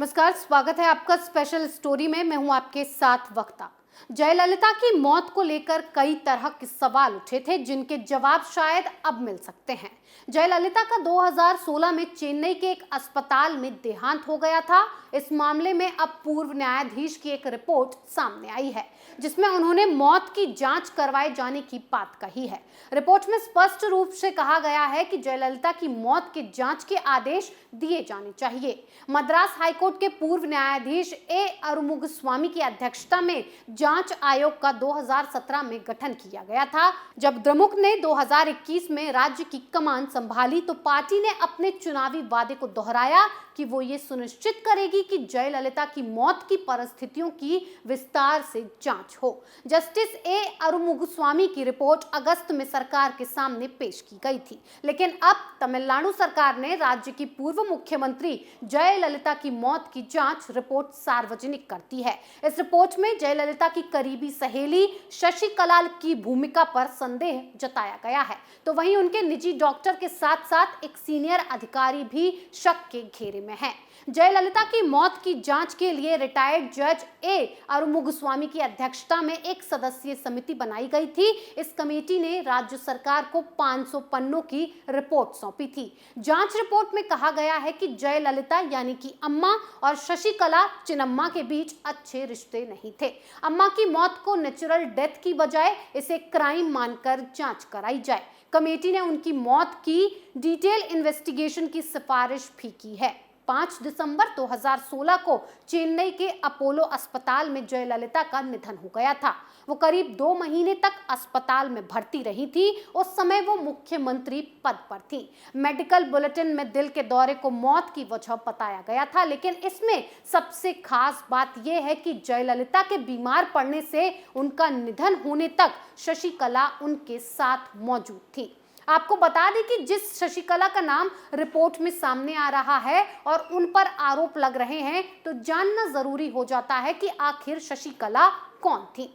नमस्कार, स्वागत है आपका स्पेशल स्टोरी में। मैं हूं आपके साथ वक्ता। जयललिता की मौत को लेकर कई तरह के सवाल उठे थे जिनके जवाब शायद अब मिल सकते हैं। जयललिता का 2016 में चेन्नई के एक अस्पताल में देहांत हो गया था। इस मामले में अब पूर्व न्यायाधीश की एक रिपोर्ट सामने आई है जिसमें उन्होंने मौत की जांच करवाए जाने की बात कही है। रिपोर्ट में स्पष्ट रूप से कहा गया है कि जयललिता की मौत के जांच के आदेश दिए जाने चाहिए। मद्रास हाईकोर्ट के पूर्व न्यायाधीश ए अरुमुगस्वामी की अध्यक्षता में जांच आयोग का 2017 में गठन किया गया था। जब द्रमुक ने 2021 में राज्य की कमान संभाली तो पार्टी ने अपने चुनावी वादे को दोहराया कि वो ये सुनिश्चित करेगी कि जयललिता की मौत की परिस्थितियों की विस्तार से जांच हो। जस्टिस ए अरुमुगस्वामी की रिपोर्ट अगस्त में सरकार के सामने पेश की गई थी, लेकिन अब तमिलनाडु सरकार ने राज्य की पूर्व मुख्यमंत्री जयललिता की मौत की जांच रिपोर्ट सार्वजनिक कर दी है। इस रिपोर्ट में जयललिता की करीबी सहेली शशि कलाल की भूमिका पर संदेह जताया गया है, तो वहीं उनके निजी डॉक्टर के साथ साथ एक सीनियर अधिकारी भी शक के घेरे में है। जयललिता की मौत की जांच के लिए रिटायर्ड जज ए अरुमुगस्वामी की अध्यक्षता में एक सदस्यीय समिति बनाई गई थी। इस कमेटी ने राज्य सरकार को 500 पन्नों की रिपोर्ट सौंपी थी। जांच रिपोर्ट में कहा गया है कि जयललिता यानी कि अम्मा और शशिकला चिन्नम्मा के बीच अच्छे रिश्ते नहीं थे। अम्मा की मौत को नेचुरल डेथ की बजाय इसे क्राइम मानकर जांच कराई जाए। कमेटी ने उनकी मौत की डिटेल इन्वेस्टिगेशन की सिफारिश भी की है। 5 दिसंबर 2016 को चेन्नई के अपोलो अस्पताल में जयललिता का निधन हो गया था। वो करीब 2 महीने तक अस्पताल में भर्ती रही थी। उस समय वो मुख्यमंत्री पद पर थी। मेडिकल बुलेटिन में दिल के दौरे को मौत की वजह बताया गया था, लेकिन इसमें सबसे खास बात यह है कि जयललिता के बीमार पड़ने से उनका निधन होने तक शशिकला उनके साथ मौजूद थी। आपको बता दें कि जिस शशिकला का नाम रिपोर्ट में सामने आ रहा है और उन पर आरोप लग रहे हैं, तो जानना जरूरी हो जाता है कि आखिर शशिकला कौन थी।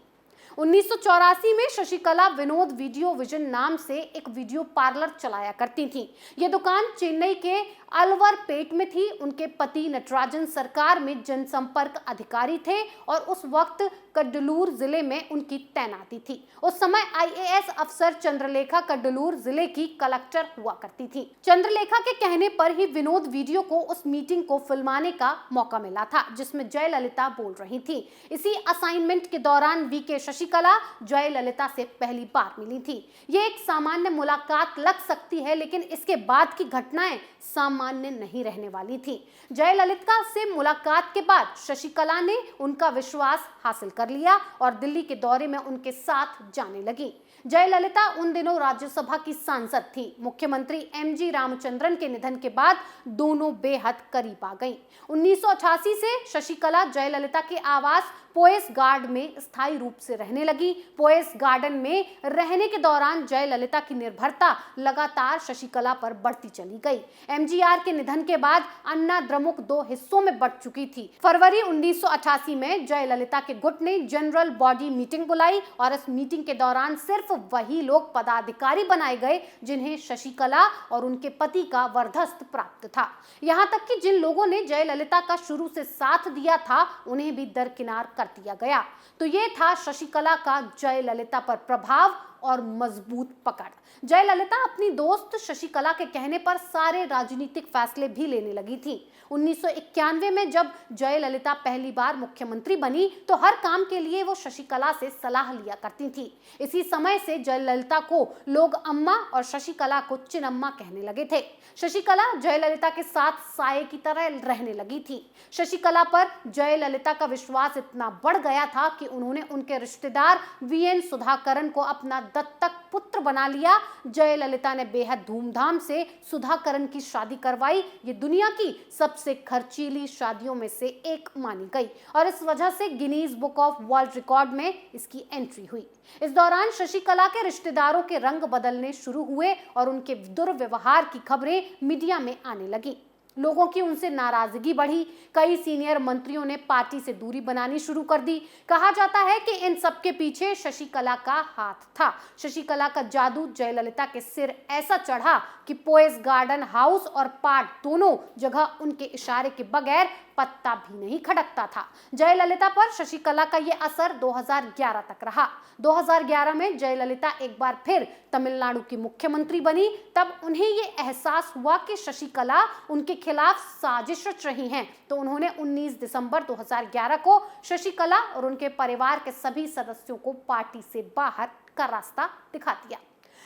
1984 में शशिकला विनोद वीडियो विजन नाम से एक वीडियो पार्लर चलाया करती थी। ये दुकान चेन्नई के अलवरपेट में थी। उनके पति नटराजन सरकार में जनसंपर्क अधिकारी थे और उस वक्त कड्डलूर जिले में उनकी तैनाती थी। उस समय आईएएस अफसर चंद्रलेखा कड्डलूर जिले की कलेक्टर हुआ करती थी। चंद्रलेखा के कहने पर ही विनोद वीडियो को उस मीटिंग को फिल्माने का मौका मिला था जिसमें जयललिता बोल रही थी। इसी असाइनमेंट के दौरान वीके शशिकला जयललिता से पहली बार मिली थी। ये एक सामान्य मुलाकात लग सकती है, लेकिन इसके बाद की घटनाएं सामान्य नहीं रहने वाली थी। जयललिता से मुलाकात के बाद शशिकला ने उनका विश्वास हासिल कर लिया और दिल्ली के दौरे में उनके साथ जाने लगी। जयललिता उन दिनों राज्यसभा की सांसद थी। मुख्यमंत्री एमजी रामचंद्रन के निधन के बाद दोनों बेहद करीब आ गईं। 1988 से शशिकला जयललिता के आवास पोएस गार्ड में स्थायी रूप से रहने लगी। पोएस गार्डन में रहने के दौरान जयललिता की निर्भरता लगातार शशिकला पर बढ़ती चली गई। एमजीआर के निधन के बाद अन्ना द्रमुक 2 हिस्सों में बढ़ चुकी थी। फरवरी 1988 में जयललिता के गुट ने जनरल बॉडी मीटिंग बुलाई और इस मीटिंग के दौरान सिर्फ वही लोग पदाधिकारी बनाए गए जिन्हें शशिकला और उनके पति का वरदस्त प्राप्त था। यहाँ तक कि जिन लोगों ने जयललिता का शुरू से साथ दिया था उन्हें भी दरकिनार कर दिया गया। तो ये था शशिकला का जयललिता पर प्रभाव और मजबूत पकड़। जयललिता अपनी दोस्त शशिकला के कहने पर सारे राजनीतिक फैसले भी लेने लगी थी। 1991 में जब जयललिता पहली बार मुख्यमंत्री बनी तो हर काम के लिए वो शशिकला से सलाह लिया करती थी। इसी समय से जयललिता को लोग अम्मा और शशिकला को चिन्नम्मा कहने लगे थे। शशिकला जयललिता के साथ साये की तरह रहने लगी थी। शशिकला पर जयललिता का विश्वास इतना बढ़ गया था कि उन्होंने उनके रिश्तेदार वीएन सुधाकरन को अपना दत्तक पुत्र बना लिया। जयललिता ने बेहद धूमधाम से सुधाकरन की शादी करवाई। ये दुनिया की सबसे खर्चीली शादियों में से एक मानी गई और इस वजह से Guinness book of world record में इसकी एंट्री हुई। इस दौरान शशिकला के रिश्तेदारों के रंग बदलने शुरू हुए और उनके दुर्व्यवहार की खबरें मीडिया में आने लगी। लोगों की उनसे नाराजगी बढ़ी। कई सीनियर मंत्रियों ने पार्टी से दूरी बनानी शुरू कर दी। कहा जाता है कि इन सब के पीछे शशिकला का हाथ था। शशिकला का जादू जयललिता के सिर ऐसा चढ़ा कि पोएस गार्डन हाउस और पार्ट दोनों जगह उनके इशारे के बगैर पत्ता भी नहीं खड़कता था। जयललिता पर शशिकला का यह असर 2011 तक रहा। 2011 में जयललिता एक बार फिर तमिलनाडु की मुख्यमंत्री बनी। तब उन्हें यह एहसास हुआ कि शशिकला उनके खिलाफ साजिश रच रही हैं, तो उन्होंने 19 दिसंबर 2011 को शशिकला और उनके परिवार के सभी सदस्यों को पार्टी से बाहर का रास्ता दिखा दिया।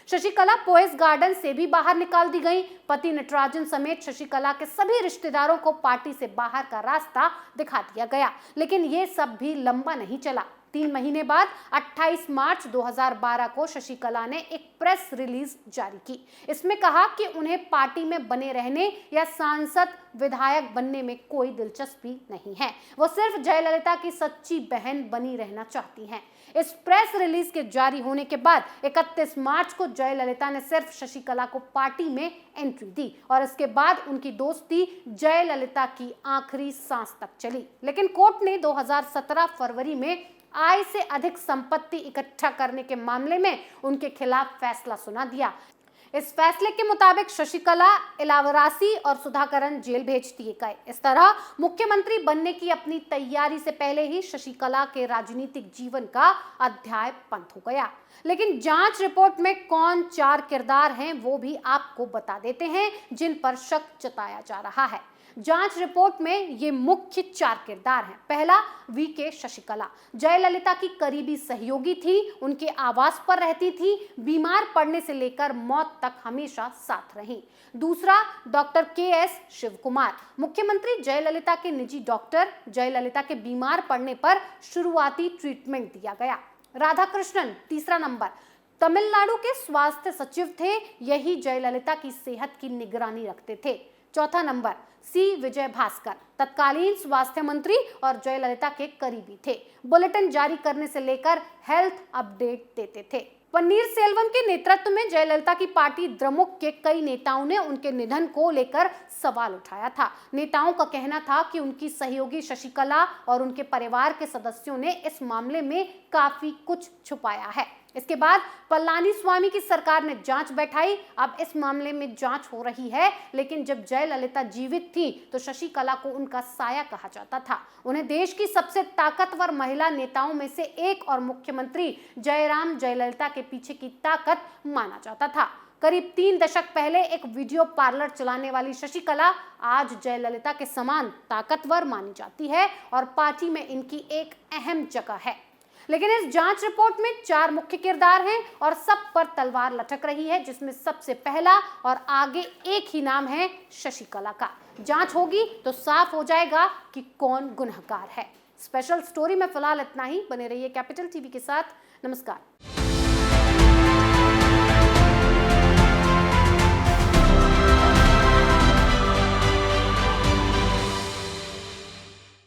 शशिकला पोएस गार्डन से भी बाहर निकाल दी गई। पति नटराजन समेत शशिकला के सभी रिश्तेदारों को पार्टी से बाहर का रास्ता दिखा दिया गया। लेकिन ये सब भी लंबा नहीं चला। 3 महीने बाद 28 मार्च 2012 को शशिकला ने एक प्रेस रिलीज जारी की। इसमें कहा कि उन्हें पार्टी में बने रहने या सांसद विधायक बनने में कोई दिलचस्पी नहीं है। वो सिर्फ जयललिता की सच्ची बहन बनी रहना चाहती हैं। इस प्रेस रिलीज के जारी होने के बाद 31 मार्च को जयललिता ने सिर्फ शशिकला को पार्टी में एंट्री दी और इसके बाद उनकी दोस्ती जयललिता की आखिरी सांस तक चली। लेकिन कोर्ट ने 2017 फरवरी में आय से अधिक संपत्ति इकट्ठा करने के मामले में उनके खिलाफ फैसला सुना दिया। इस फैसले के मुताबिक शशिकला, इलावरासी और सुधाकरन जेल भेज दिए गए। इस तरह मुख्यमंत्री बनने की अपनी तैयारी से पहले ही शशिकला के राजनीतिक जीवन का अध्याय बंद हो गया। लेकिन जांच रिपोर्ट में कौन 4 किरदार हैं वो भी आपको बता देते हैं जिन पर शक जताया जा रहा है। जांच रिपोर्ट में ये मुख्य 4 किरदार हैं। पहला, वीके शशिकला जयललिता की करीबी सहयोगी थी, उनके आवास पर रहती थी, बीमार पड़ने से लेकर मौत तक हमेशा साथ रही। दूसरा, डॉक्टर केएस शिवकुमार मुख्यमंत्री जयललिता के निजी डॉक्टर, जयललिता के बीमार पड़ने पर शुरुआती ट्रीटमेंट दिया गया। राधाकृष्णन तीसरा नंबर, तमिलनाडु के स्वास्थ्य सचिव थे, यही जयललिता की सेहत की निगरानी रखते थे। चौथा नंबर, सी विजय भास्कर तत्कालीन स्वास्थ्य मंत्री और जयललिता के करीबी थे, बुलेटिन जारी करने से लेकर हेल्थ अपडेट देते थे। पन्नीर सेल्वम के नेतृत्व में जयललिता की पार्टी द्रमुक के कई नेताओं ने उनके निधन को लेकर सवाल उठाया था। नेताओं का कहना था कि उनकी सहयोगी शशिकला और उनके परिवार के सदस्यों ने इस मामले में काफी कुछ छुपाया है। इसके बाद पलानीस्वामी की सरकार ने जांच बैठाई। अब इस मामले में जांच हो रही है, लेकिन जब जयललिता जीवित थी तो शशिकला को उनका साया कहा जाता था। उन्हें देश की सबसे ताकतवर महिला नेताओं में से एक और मुख्यमंत्री जयराम जयललिता के पीछे की ताकत माना जाता था। करीब 3 दशक पहले एक वीडियो पार्लर चलाने वाली शशिकला आज जयललिता के समान ताकतवर मानी जाती है और पार्टी में इनकी एक अहम जगह है। लेकिन इस जांच रिपोर्ट में 4 मुख्य किरदार हैं और सब पर तलवार लटक रही है, जिसमें सबसे पहला और आगे एक ही नाम है, शशिकला का। जांच होगी तो साफ हो जाएगा कि कौन गुनहगार है। स्पेशल स्टोरी में फिलहाल इतना ही। बने रहिए कैपिटल टीवी के साथ। नमस्कार।